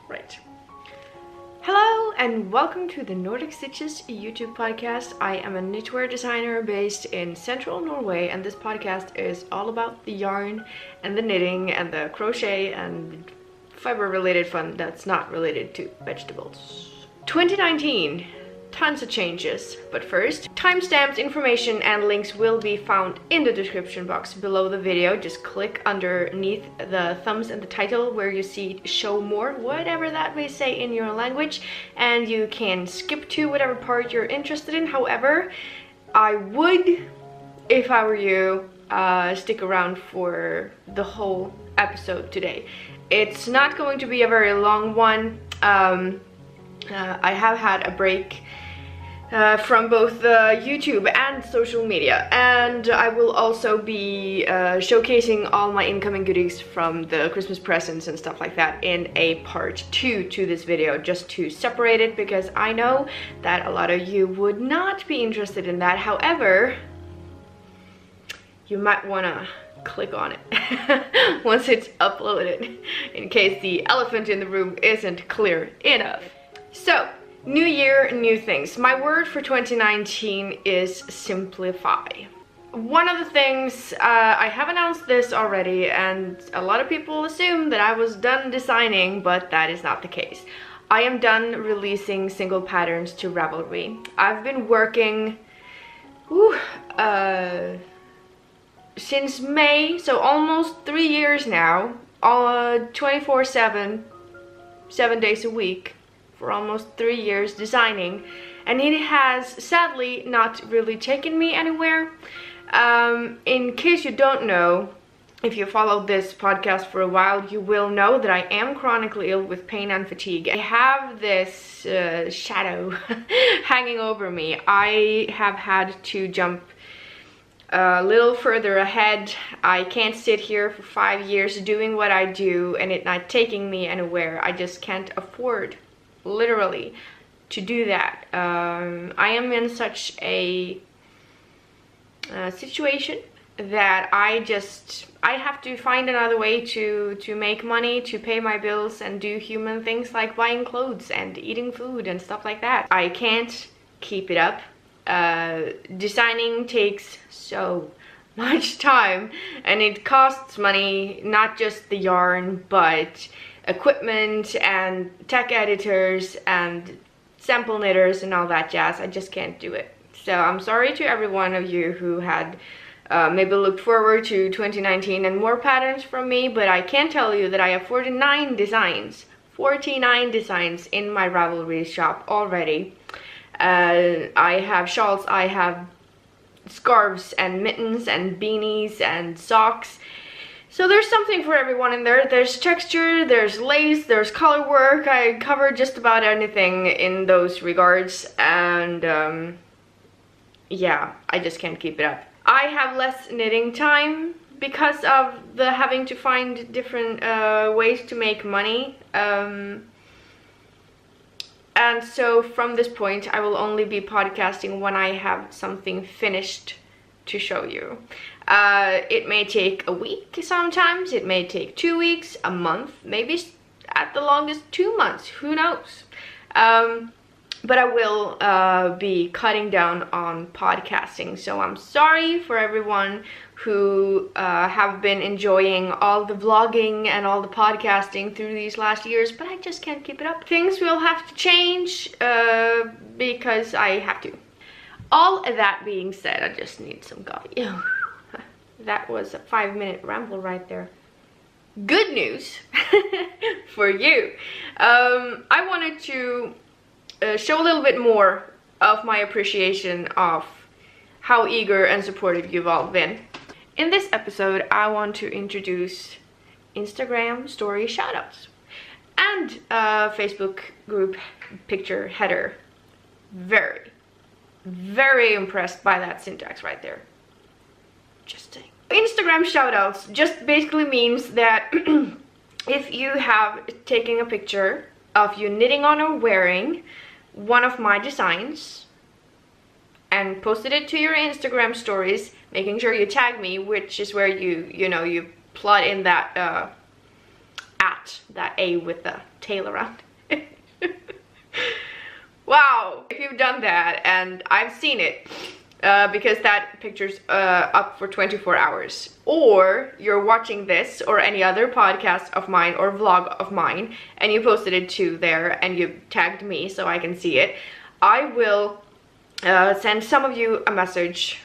Right. Hello and welcome to the Nordic Stitches YouTube podcast. I am a knitwear designer based in central Norway, and this podcast is all about the yarn and the knitting and the crochet and fiber related fun that's not related to vegetables. 2019. Tons of changes, but first, timestamped information and links will be found in the description box below the video. Just click underneath the thumbs and the title where you see show more, whatever that may say in your language, and you can skip to whatever part you're interested in. However, I would, if I were you, stick around for the whole episode today. It's not going to be a very long one. I have had a break from both YouTube and social media, and I will also be showcasing all my incoming goodies from the Christmas presents and stuff like that in a part 2 to this video, just to separate it, because I know that a lot of you would not be interested in that. However, you might want to click on it once it's uploaded, in case the elephant in the room isn't clear enough. So, new year, new things. My word for 2019 is simplify. One of the things, I have announced this already, and a lot of people assume that I was done designing, but that is not the case. I am done releasing single patterns to Ravelry. I've been working since May, so almost 3 years now, 24/7, 7 days a week, for almost 3 years designing, and it has sadly not really taken me anywhere. In case you don't know, if you followed this podcast for a while, you will know that I am chronically ill with pain and fatigue. I have this shadow hanging over me. I have had to jump a little further ahead. I can't sit here for 5 years doing what I do and it not taking me anywhere. I just can't afford, literally, to do that. I am in such a situation that I have to find another way to make money, to pay my bills and do human things like buying clothes and eating food and stuff like that. I can't keep it up. Designing takes so much time and it costs money, not just the yarn, but equipment and tech editors and sample knitters and all that jazz. I just can't do it. So I'm sorry to every one of you who had maybe looked forward to 2019 and more patterns from me, but I can tell you that I have 49 designs in my Ravelry shop already. I have shawls, I have scarves and mittens and beanies and socks. So there's something for everyone in there. There's texture, there's lace, there's color work. I cover just about anything in those regards, and yeah, I just can't keep it up. I have less knitting time because of the having to find different ways to make money. And so from this point, I will only be podcasting when I have something finished to show you. It may take a week sometimes, it may take 2 weeks, a month, maybe at the longest 2 months, who knows. But I will be cutting down on podcasting, so I'm sorry for everyone who have been enjoying all the vlogging and all the podcasting through these last years, but I just can't keep it up. Things will have to change because I have to. All that being said, I just need some coffee. That was a 5-minute ramble right there. Good news for you. I wanted to show a little bit more of my appreciation of how eager and supportive you've all been. In this episode, I want to introduce Instagram story shoutouts and Facebook group picture header. Very impressed by that syntax right there. Just saying. Instagram shoutouts just basically means that if you have taken a picture of you knitting on or wearing one of my designs and posted it to your Instagram stories, making sure you tag me, which is where you plot in that at that A with the tail around. Wow, if you've done that, and I've seen it, because that picture's up for 24 hours, or you're watching this or any other podcast of mine or vlog of mine and you posted it to there and you tagged me so I can see it, I will send some of you a message,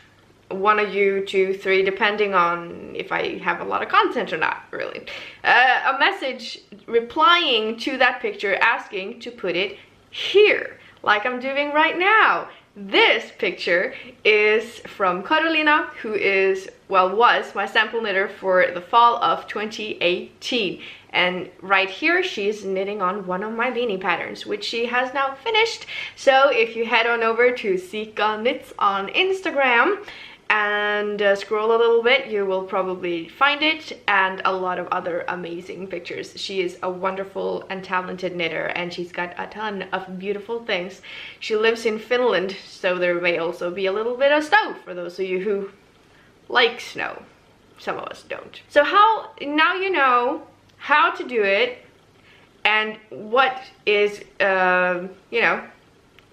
1 of you, 2, 3, depending on if I have a lot of content or not, really. A message replying to that picture asking to put it here, like I'm doing right now. This picture is from Carolina, who is, well, was my sample knitter for the fall of 2018. And right here, she's knitting on one of my beanie patterns, which she has now finished. So if you head on over to Sika Knits on Instagram and scroll a little bit, you will probably find it, and a lot of other amazing pictures. She is a wonderful and talented knitter, and she's got a ton of beautiful things. She lives in Finland, so there may also be a little bit of snow for those of you who like snow. Some of us don't. So now you know how to do it and what is, you know,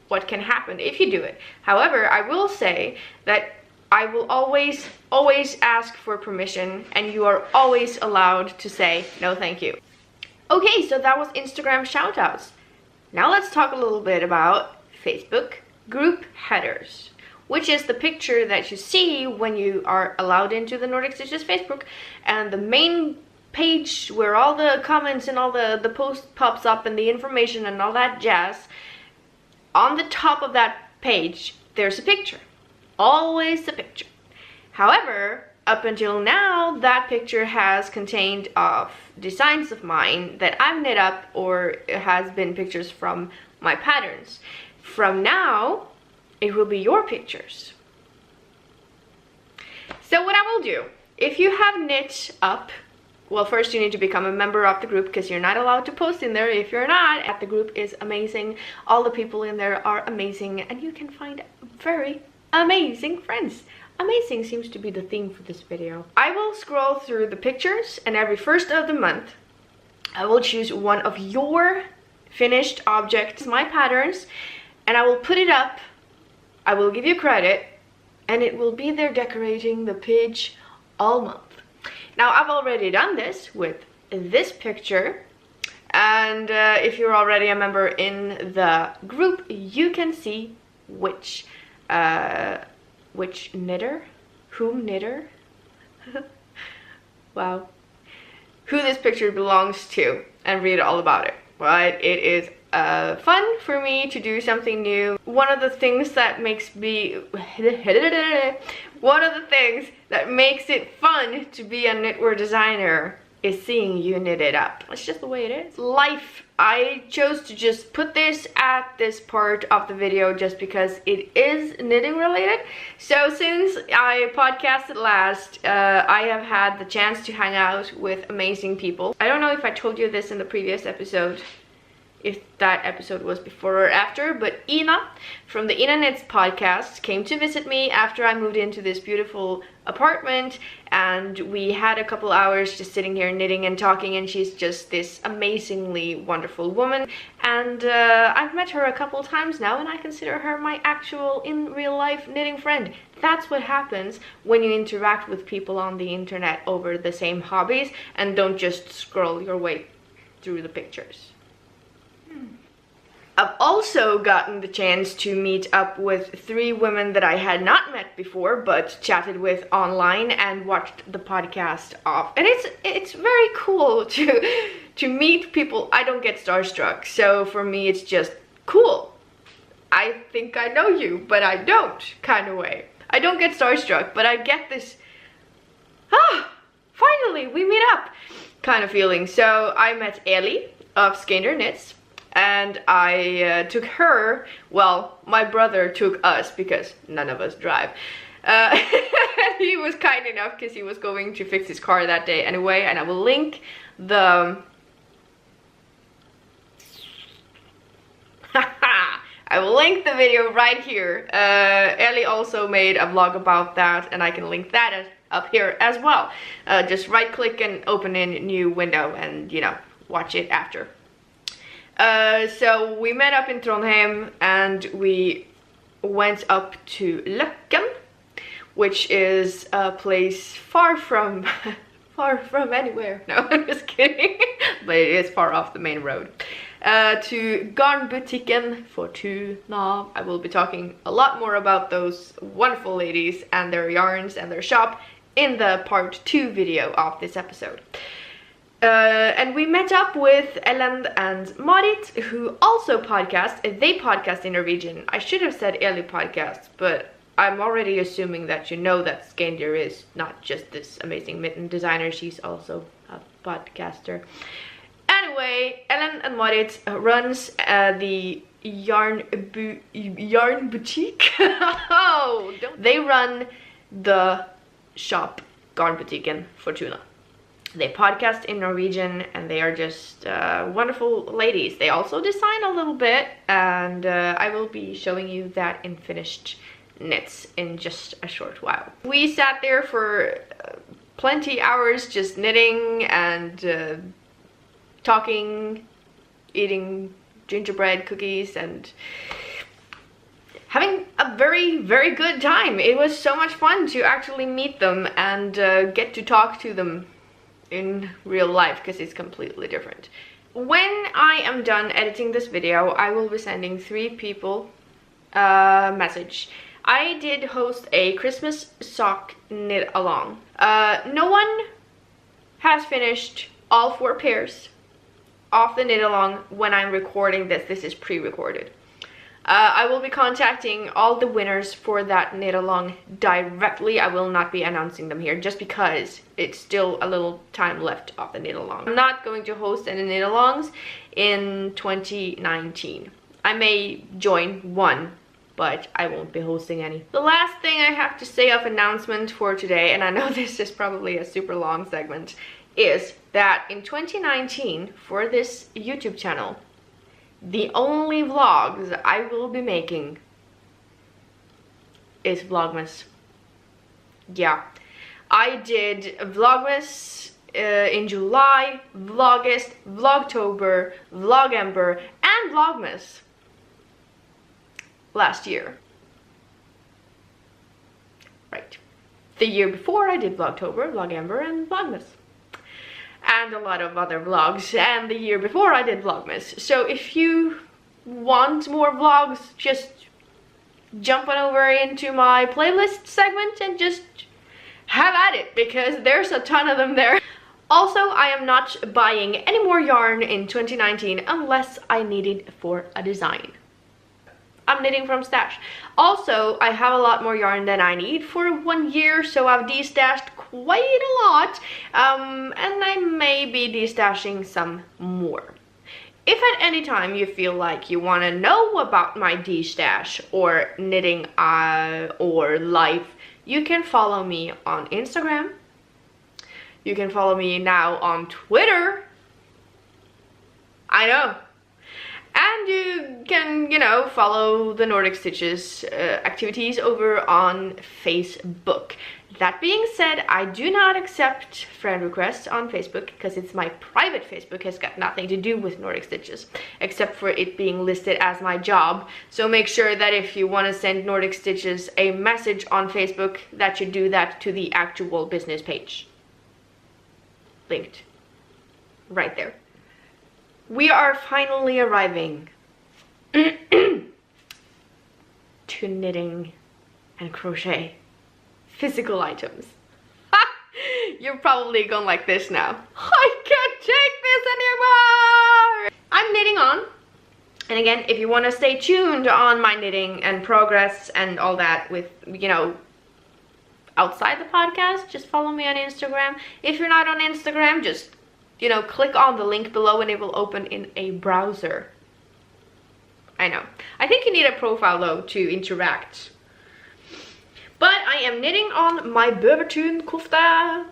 what can happen if you do it. However, I will say that I will always ask for permission, and you are always allowed to say no thank you. Okay, so that was Instagram shoutouts. Now let's talk a little bit about Facebook group headers, which is the picture that you see when you are allowed into the Nordic Stitches Facebook, and the main page where all the comments and all the post pops up and the information and all that jazz. On the top of that page, there's a picture. Always a picture. However, up until now, that picture has contained of designs of mine that I've knit up, or it has been pictures from my patterns. From now, it will be your pictures. So what I will do, if you have knit up, well, first you need to become a member of the group, because you're not allowed to post in there if you're not. The group is amazing. All the people in there are amazing, and you can find very amazing friends. Amazing seems to be the theme for this video. I will scroll through the pictures, and every first of the month I will choose one of your finished objects, my patterns, and I will put it up. I will give you credit, and it will be there decorating the page all month. Now, I've already done this with this picture, and if you're already a member in the group, you can see which knitter, whom knitter, wow, who this picture belongs to, and read all about it. Right, it is fun for me to do something new. One of the things that makes it fun to be a knitwear designer is seeing you knit it up. It's just the way it is. Life. I chose to just put this at this part of the video just because it is knitting related. So since I podcasted last, I have had the chance to hang out with amazing people. I don't know if I told you this in the previous episode, if that episode was before or after, but Ina from the Ina Knits podcast came to visit me after I moved into this beautiful apartment, and we had a couple hours just sitting here knitting and talking, and she's just this amazingly wonderful woman, and I've met her a couple times now, and I consider her my actual in real life knitting friend. That's what happens when you interact with people on the internet over the same hobbies and don't just scroll your way through the pictures. I've also gotten the chance to meet up with 3 women that I had not met before, but chatted with online and watched the podcast off. And it's very cool to meet people. I don't get starstruck, so for me it's just cool. I think I know you, but I don't, kind of way. I don't get starstruck, but I get this, finally we meet up kind of feeling. So I met Lilli of Skander Knits, and I took her, well, my brother took us because none of us drive. He was kind enough because he was going to fix his car that day anyway, and I will link the I will link the video right here. Lilli also made a vlog about that, and I can link that up here as well. Just right click and open in new window, and you know, watch it after. So we met up in Trondheim and we went up to Løkken, which is a place far from anywhere. No, I'm just kidding. But it is far off the main road. To Garnbutikken Fortuna. I will be talking a lot more about those wonderful ladies and their yarns and their shop in the part 2 video of this episode. And we met up with Ellen and Marit, who also podcast. They podcast in Norwegian. I should have said Eli podcast, but I'm already assuming that you know that Skandir is not just this amazing mitten designer, she's also a podcaster. Anyway, Ellen and Marit runs the yarn boutique. Oh, they run the shop Garnbutikken Fortuna. They podcast in Norwegian and they are just wonderful ladies. They also design a little bit, and I will be showing you that in finished knits in just a short while. We sat there for plenty hours just knitting and talking, eating gingerbread cookies and having a very, very good time. It was so much fun to actually meet them and get to talk to them in real life, because it's completely different. When I am done editing this video, I will be sending 3 people a message. I did host a Christmas sock knit along. No one has finished all 4 pairs of the knit along when I'm recording this. This is pre-recorded. I will be contacting all the winners for that knit along directly. I will not be announcing them here just because it's still a little time left of the knit along. I'm not going to host any knit alongs in 2019. I may join one, but I won't be hosting any. The last thing I have to say of announcement for today, and I know this is probably a super long segment, is that in 2019 for this YouTube channel, the only vlogs I will be making is Vlogmas. Yeah, I did Vlogmas in July, Vlogust, Vlogtober, Vlogember, and Vlogmas last year. Right. The year before I did Vlogtober, Vlogember, and Vlogmas. And a lot of other vlogs, and the year before I did Vlogmas. So if you want more vlogs, just jump on over into my playlist segment and just have at it, because there's a ton of them there. Also, I am not buying any more yarn in 2019 unless I need it for a design. I'm knitting from stash. Also, I have a lot more yarn than I need for 1 year, so I've destashed quite a lot, and I may be destashing some more. If at any time you feel like you want to know about my destash or knitting or life, you can follow me on Instagram. You can follow me now on Twitter. I know. And you can, you know, follow the Nordic Stitches activities over on Facebook. That being said, I do not accept friend requests on Facebook because it's my private Facebook. Has got nothing to do with Nordic Stitches, except for it being listed as my job. So make sure that if you want to send Nordic Stitches a message on Facebook, that you do that to the actual business page. Linked right there. We are finally arriving to knitting and crochet physical items. You're probably going like this now. I can't take this anymore! I'm knitting on. And again, if you want to stay tuned on my knitting and progress and all that with, you know, outside the podcast, just follow me on Instagram. If you're not on Instagram, just, you know, click on the link below and it will open in a browser. I know. I think you need a profile though to interact. But I am knitting on my Bøvertun kofte.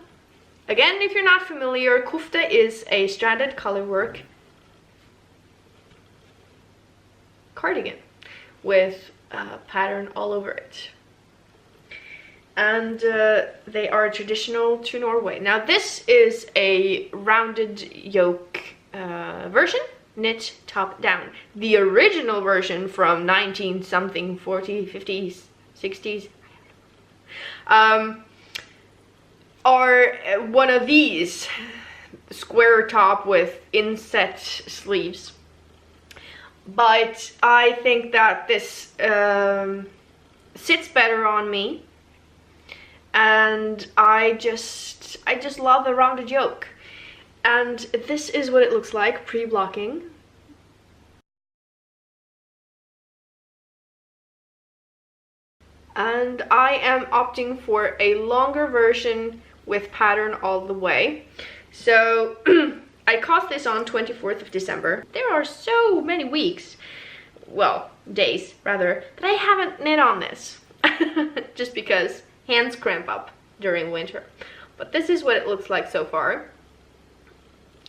Again, if you're not familiar, kofte is a stranded colorwork cardigan with a pattern all over it. And they are traditional to Norway. Now this is a rounded yoke version, knit top down. The original version from 19 something, 40s, 50s, 60s are one of these square top with inset sleeves, but I think that this sits better on me, and I just love the rounded yoke. And this is what it looks like pre-blocking. And I am opting for a longer version with pattern all the way. So I cast this on 24th of December. There are so many weeks, well, days rather, that I haven't knit on this. Just because hands cramp up during winter. But this is what it looks like so far.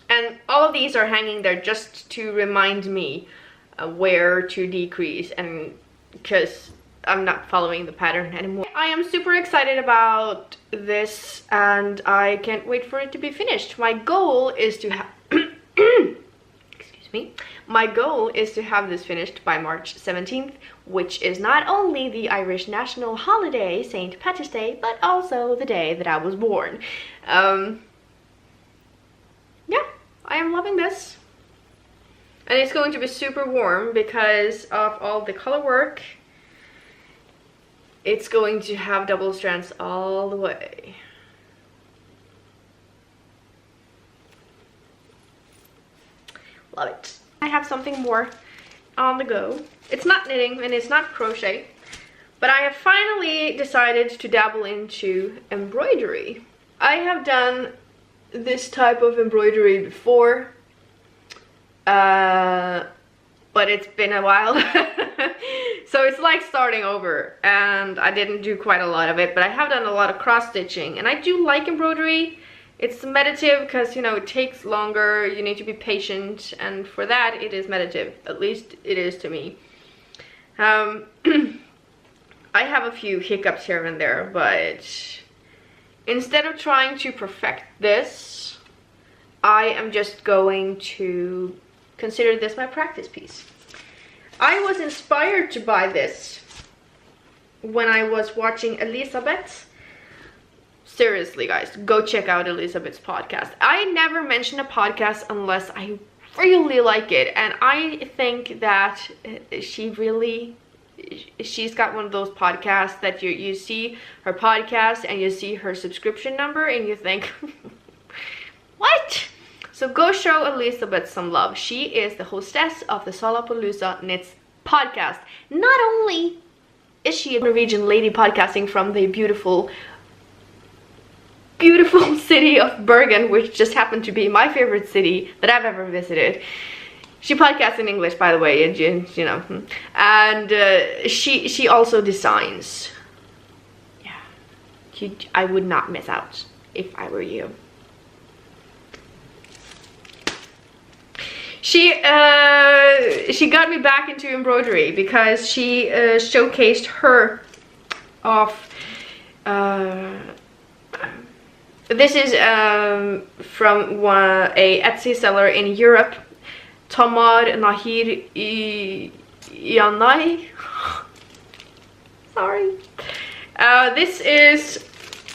And all of these are hanging there just to remind me where to decrease, and because I'm not following the pattern anymore. I am super excited about this, and I can't wait for it to be finished. My goal is to have excuse me. My goal is to have this finished by March 17th, which is not only the Irish national holiday, St. Patrick's Day, but also the day that I was born. Yeah, I am loving this. And it's going to be super warm because of all the color work. It's going to have double strands all the way. Love it. I have something more on the go. It's not knitting and it's not crochet, but I have finally decided to dabble into embroidery. I have done this type of embroidery before, but it's been a while. So it's like starting over, and I didn't do quite a lot of it, but I have done a lot of cross stitching, and I do like embroidery. It's meditative because, you know, it takes longer, you need to be patient, and for that it is meditative. At least it is to me. I have a few hiccups here and there, but instead of trying to perfect this, I am just going to consider this my practice piece. I was inspired to buy this when I was watching Elizabeth. Seriously, guys, go check out Elizabeth's podcast. I never mention a podcast unless I really like it, and I think that she's got one of those podcasts that you see her podcast and you see her subscription number and you think, what? So go show Elizabeth some love. She is the hostess of the Solapalooza Knits podcast. Not only is she a Norwegian lady podcasting from the beautiful city of Bergen, which just happened to be my favorite city that I've ever visited. She podcasts in English, by the way, and you know, and she also designs. Yeah, I would not miss out if I were you. She got me back into embroidery because she showcased her off. This is from a Etsy seller in Europe, Tamar Nahir Yanai. Sorry. This is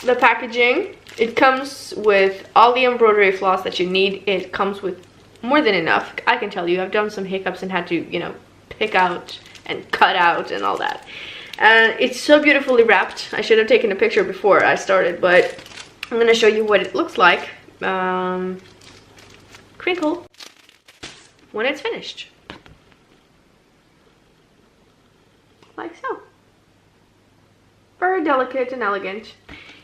the packaging. It comes with all the embroidery floss that you need. It comes with more than enough. I can tell you, I've done some hiccups and had to, you know, pick out and cut out and all that. And it's so beautifully wrapped. I should have taken a picture before I started, but I'm gonna show you what it looks like. Crinkle when it's finished. Like so. Very delicate and elegant.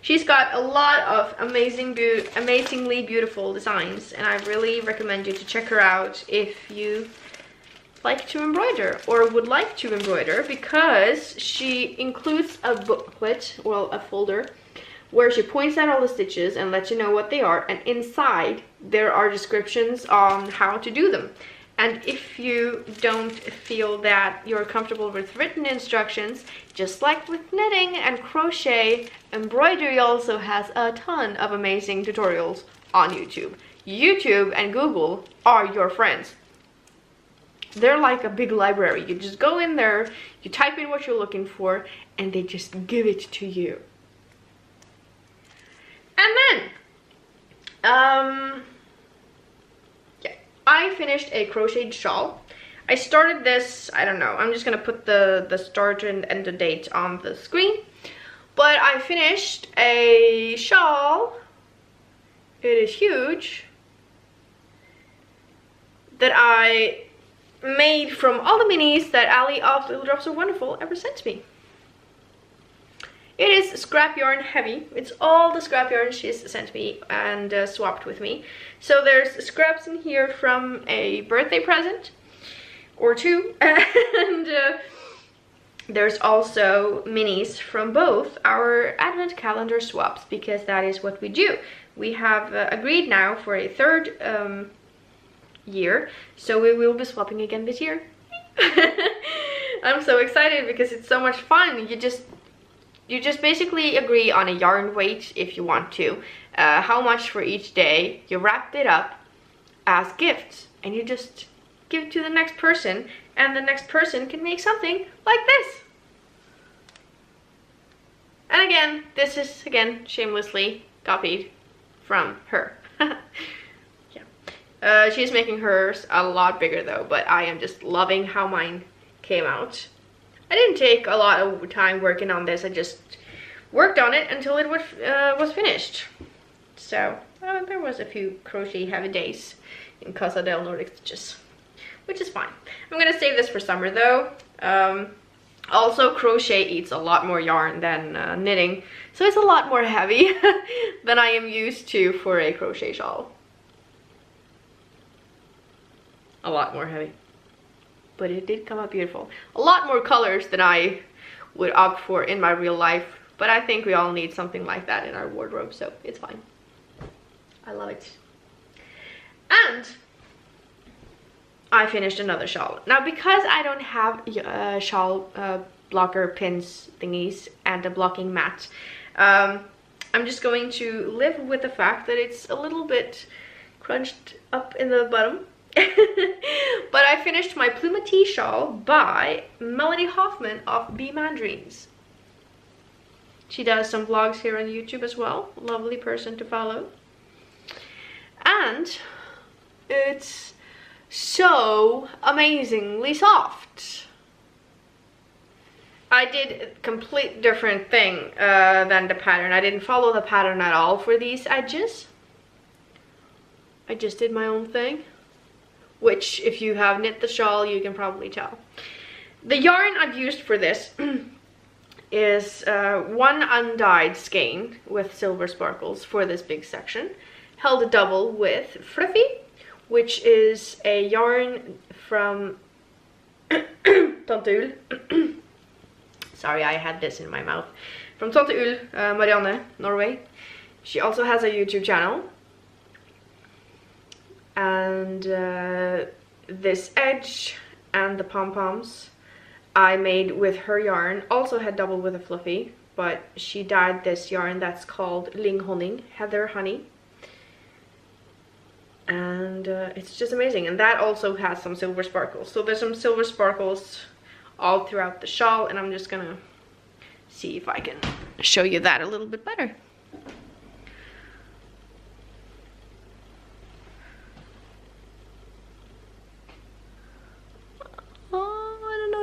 She's got a lot of amazingly beautiful designs, and I really recommend you to check her out if you like to embroider or would like to embroider, because she includes a booklet, well, a folder, where she points out all the stitches and lets you know what they are, and inside there are descriptions on how to do them. And if you don't feel that you're comfortable with written instructions, just like with knitting and crochet, embroidery also has a ton of amazing tutorials on YouTube. YouTube and Google are your friends. They're like a big library. You just go in there, you type in what you're looking for, and they just give it to you. And then, yeah, I finished a crocheted shawl. I started this, I don't know, I'm just gonna put the start and the date on the screen. But I finished a shawl. It is huge. That I made from all the minis that Ali of Little Drops of Wonderful ever sent me. It is scrap yarn heavy. It's all the scrap yarn she's sent me and swapped with me. So there's scraps in here from a birthday present or two, and there's also minis from both our advent calendar swaps, because that is what we do. We have agreed now for a third year, so we will be swapping again this year. I'm so excited because it's so much fun. You just basically agree on a yarn weight if you want to, how much for each day. You wrap it up as gifts and you just give it to the next person, and the next person can make something like this. And again, this is again shamelessly copied from her. Yeah. She's making hers a lot bigger though, but I am just loving how mine came out. I didn't take a lot of time working on this. I just worked on it until it was finished. So there was a few crochet heavy days in Casa del Nordic Stitches, which is fine. I'm gonna save this for summer though. Also, crochet eats a lot more yarn than knitting, so it's a lot more heavy than I am used to for a crochet shawl. A lot more heavy. But it did come out beautiful. A lot more colors than I would opt for in my real life, but I think we all need something like that in our wardrobe, so it's fine. I love it. And I finished another shawl. Now, because I don't have shawl blocker pins thingies and a blocking mat, I'm just going to live with the fact that it's a little bit crunched up in the bottom. But I finished my Plumati shawl by Melody Hoffman of Bee Mandarins. She does some vlogs here on YouTube as well. Lovely person to follow. And it's so amazingly soft. I did a complete different thing than the pattern. I didn't follow the pattern at all for these edges. I just did my own thing, which if you have knit the shawl, you can probably tell. The yarn I've used for this is one undyed skein with silver sparkles for this big section, held double with Fluffy, which is a yarn from Tante Ull. Sorry, I had this in my mouth. From Tante Ull, Marianne, Norway. She also has a YouTube channel. And this edge and the pom-poms I made with her yarn. Also had double with a Fluffy, but she dyed this yarn that's called Ling Honning, Heather Honey. And it's just amazing. And that also has some silver sparkles. So there's some silver sparkles all throughout the shawl, and I'm just gonna see if I can show you that a little bit better.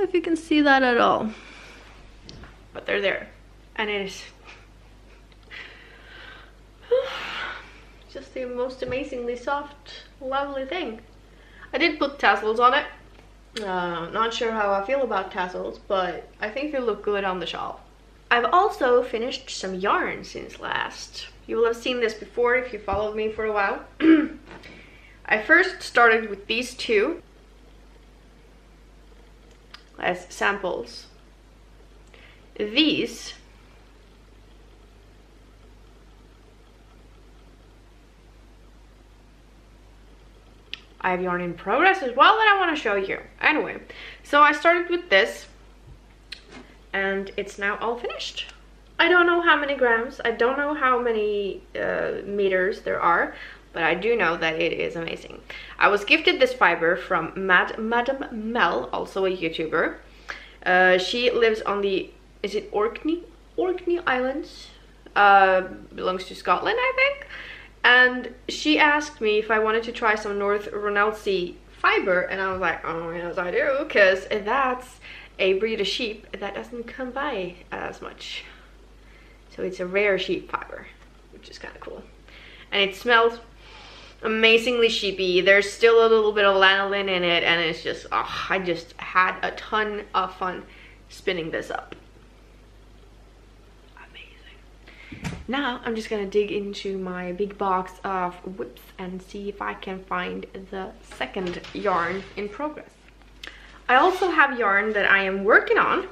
If you can see that at all, but they're there, and it is just the most amazingly soft, lovely thing. I did put tassels on it. Not sure how I feel about tassels, but I think they look good on the shawl. I've also finished some yarn since last. You will have seen this before if you followed me for a while. I first started with these two as samples. These I have yarn in progress as well that I want to show you. Anyway, so I started with this and it's now all finished. I don't know how many grams, I don't know how many meters there are, but I do know that it is amazing. I was gifted this fiber from Madam Mel, also a YouTuber. She lives on the, is it Orkney Islands? Belongs to Scotland, I think. And she asked me if I wanted to try some North Ronaldsea fiber, and I was like, oh yes I do, because that's a breed of sheep that doesn't come by as much. So it's a rare sheep fiber, which is kind of cool. And it smells amazingly sheepy. There's still a little bit of lanolin in it, and it's just, oh, I just had a ton of fun spinning this up. Amazing. Now I'm just gonna dig into my big box of whips and see if I can find the second yarn in progress. I also have yarn that I am working on.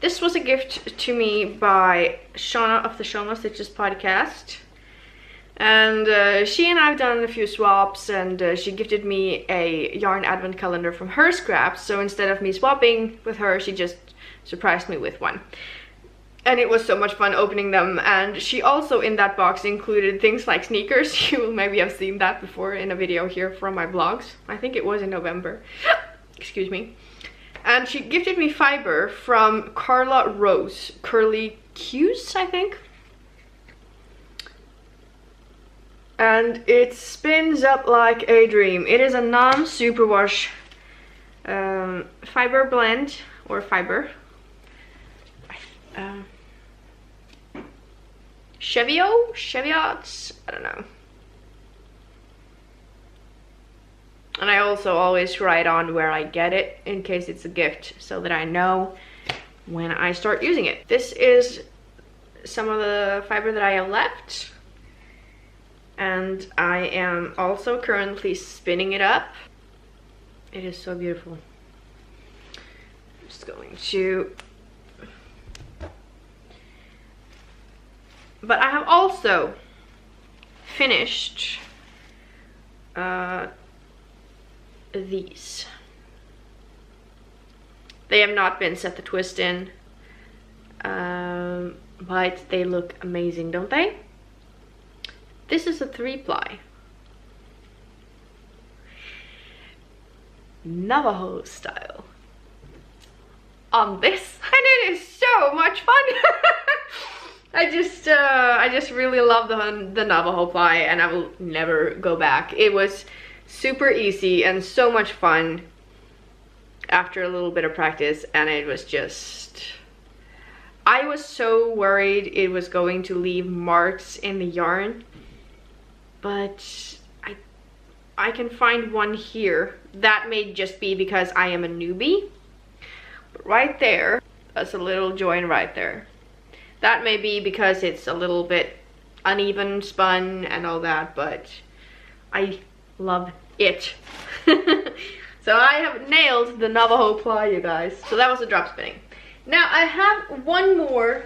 This was a gift to me by Shauna of the Shauna Stitches podcast. And she and I have done a few swaps, and she gifted me a yarn advent calendar from her scraps. So instead of me swapping with her, she just surprised me with one. And it was so much fun opening them. And she also in that box included things like sneakers. You will maybe have seen that before in a video here from my blogs. I think it was in November. Excuse me. And she gifted me fiber from Carla Rose Curly Q's, I think. And it spins up like a dream. It is a non-superwash fiber blend, or fiber. Cheviot, I don't know. And I also always write on where I get it in case it's a gift, so that I know when I start using it. This is some of the fiber that I have left. And I am also currently spinning it up. It is so beautiful. I'm just going to... But I have also finished these. They have not been set the twist in, but they look amazing, don't they? This is a 3-ply Navajo style on this, and it is so much fun. I just really love the Navajo ply, and I will never go back. It was super easy and so much fun after a little bit of practice, and it was just, I was so worried it was going to leave marks in the yarn, but I can find one here. That may just be because I am a newbie, but right there, that's a little join right there. That may be because it's a little bit uneven spun and all that, but I love it. So I have nailed the Navajo ply, you guys. So that was the drop spinning. Now I have one more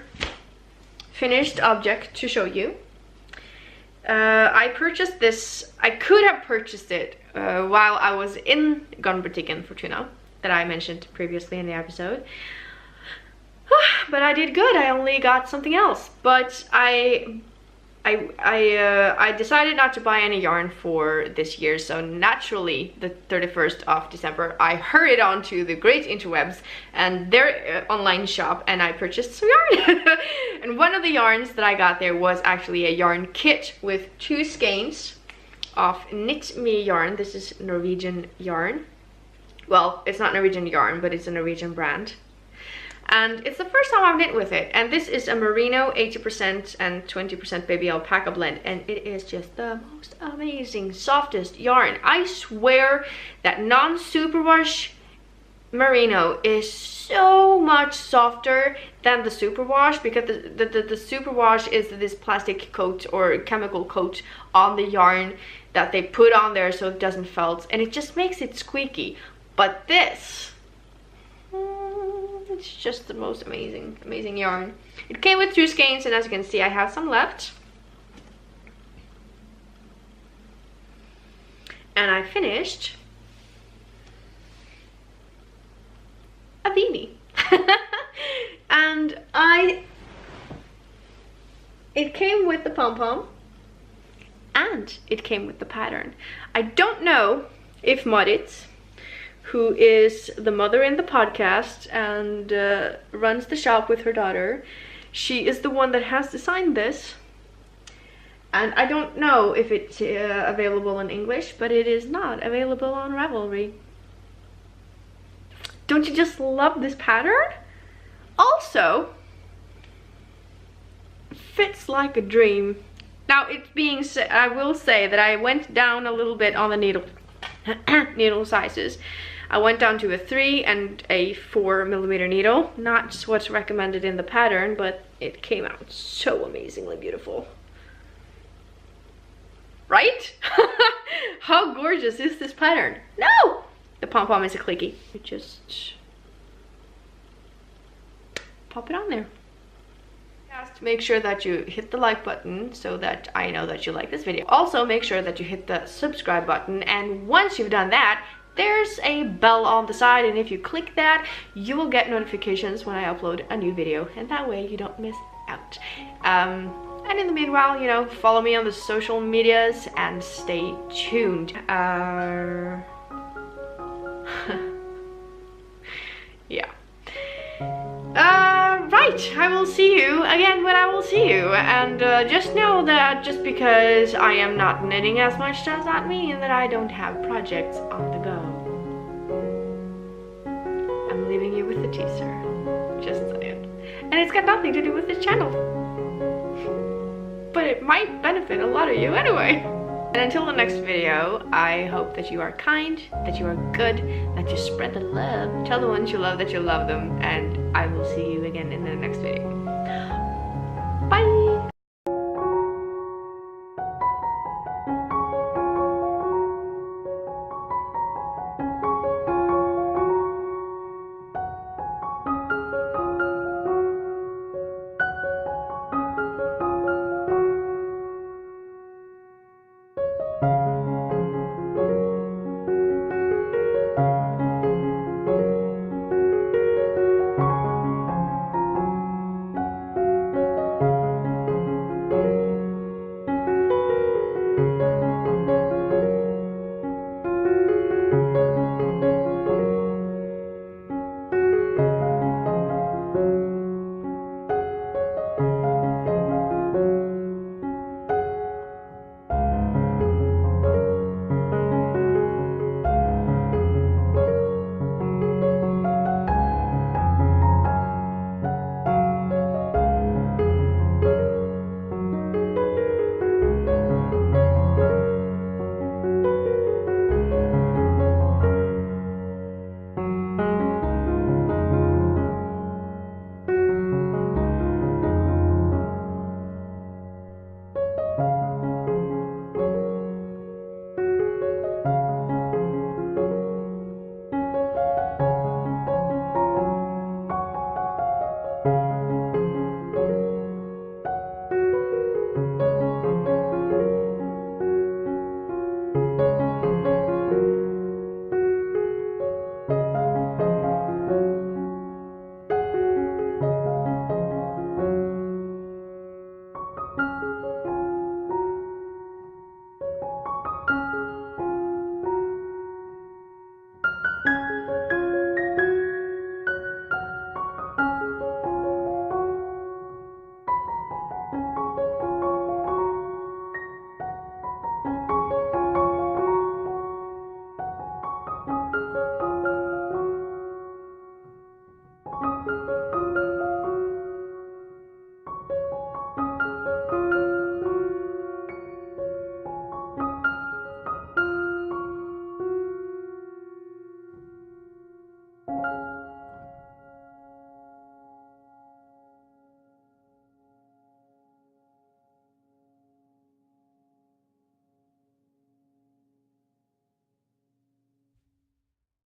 finished object to show you. I purchased this. I could have purchased it while I was in Garnbutikken Fortuna, that I mentioned previously in the episode. But I did good. I only got something else. But I decided not to buy any yarn for this year, so naturally the 31st of December I hurried on to the great interwebs and their online shop, and I purchased some yarn. And one of the yarns that I got there was actually a yarn kit with 2 skeins of Knit Me yarn. This is Norwegian yarn. Well, it's not Norwegian yarn, but it's a Norwegian brand. And it's the first time I've knit with it. And this is a merino 80% and 20% baby alpaca blend. And it is just the most amazing, softest yarn. I swear that non-superwash merino is so much softer than the superwash, because the superwash is this plastic coat or chemical coat on the yarn that they put on there so it doesn't felt. And it just makes it squeaky. But this... it's just the most amazing yarn. It came with 2 skeins, and as you can see I have some left. And I finished a beanie. And it came with the pom-pom, and and it came with the pattern. I don't know if Marit, who is the mother in the podcast and runs the shop with her daughter, she is the one that has designed this. And I don't know if it's available in English, but it is not available on Ravelry. Don't you just love this pattern? Also, fits like a dream. Now, it's being said, I will say that I went down a little bit on the needle sizes. I went down to a 3 and a 4mm needle. Not just what's recommended in the pattern, but it came out so amazingly beautiful. Right? How gorgeous is this pattern? No! The pom-pom is a clicky. You just pop it on there. Make sure that you hit the like button so that I know that you like this video. Also, make sure that you hit the subscribe button, and once you've done that, there's a bell on the side, and if you click that, you will get notifications when I upload a new video, and that way you don't miss out. And in the meanwhile, you know, follow me on the social medias and stay tuned. Yeah. Right, I will see you again when I will see you. And just know that just because I am not knitting as much does not mean that I don't have projects on the go. I'm leaving you with a teaser. Just saying. And it's got nothing to do with this channel. But it might benefit a lot of you anyway. And until the next video, I hope that you are kind, that you are good, that you spread the love. Tell the ones you love that you love them, and I will see you again in the next video. Bye!